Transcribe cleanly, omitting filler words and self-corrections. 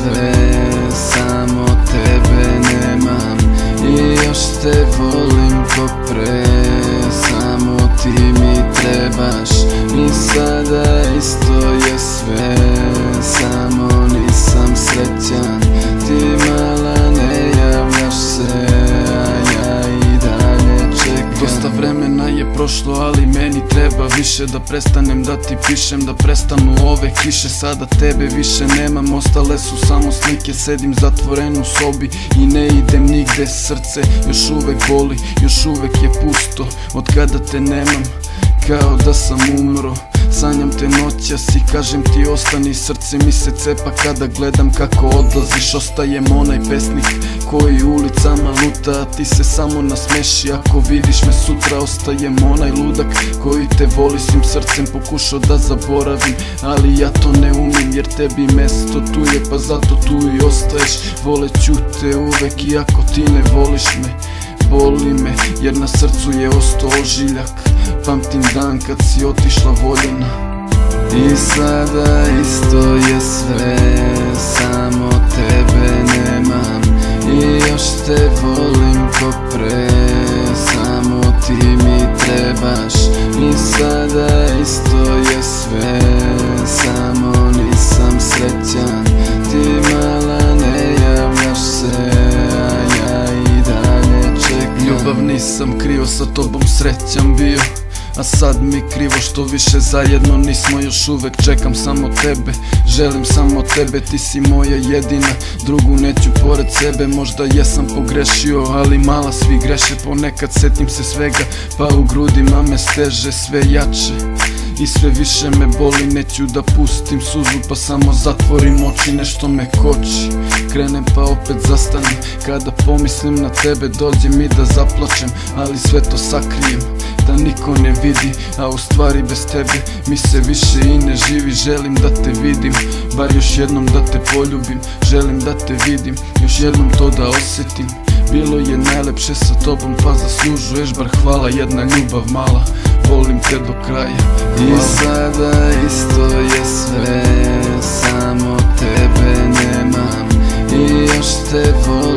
sve, samo tebe nemam. I još te volim ko pre, samo ti mi trebaš. I sada isto je sve, samo nisam srećan. Ti mala ne javljaš se, a ja i dalje čekam. Dosta vremena je prošlo, ali meni treba više. Da prestanem da ti pišem, da prestanu ove kiše. Sada tebe više nemam, ostale su samo slike. Sedim zatvoren u sobi i ne idem nigde. Srce još uvek boli, još uvek je pusto. Od kada te nemam, kao da sam umro. Sanjam te noćas i kažem ti ostani. Srce mi se cepa kada gledam kako odlaziš. Ostajem onaj pesnik koji ulicama luta, a ti se samo nasmeši ako vidiš me sutra. Ostajem onaj ludak koji te voli svim srcem, pokušao da zaboravim, ali ja to ne umim, jer tebi mesto tu je, pa zato tu i ostaješ. Voleću te uvek iako ti ne voliš me. Boli me jer na srcu je ostao ožiljak. Pamtim dan kad si otišla voljena. I sada isto je sve, samo tebe nemam. I još te volim ko pre, samo ti mi trebaš. I sada isto je sve, samo nisam srećan. Ti mala ne javljaš se, a ja i dalje čekam. Ljubav nisam krio, sa tobom srećan bio, a sad mi krivo što više zajedno nismo. Još uvek čekam samo tebe, želim samo tebe. Ti si moja jedina, drugu neću pored sebe. Možda jesam pogrešio, ali mala svi greše. Ponekad setim se svega, pa u grudima me steže sve jače i sve više me boli. Neću da pustim suzu, pa samo zatvorim oči. Nešto me koči, krenem pa opet zastanem. Kada pomislim na tebe dođe mi da zaplačem, ali sve to sakrijem da niko ne vidi, a u stvari bez tebe mi se više i ne živi. Želim da te vidim, bar još jednom da te poljubim. Želim da te vidim, još jednom to da osjetim. Bilo je najlepše sa tobom, pa zaslužuješ bar hvala. Jedna ljubav mala, volim te do kraja. I sada isto je sve, samo tebe nemam. I još te volim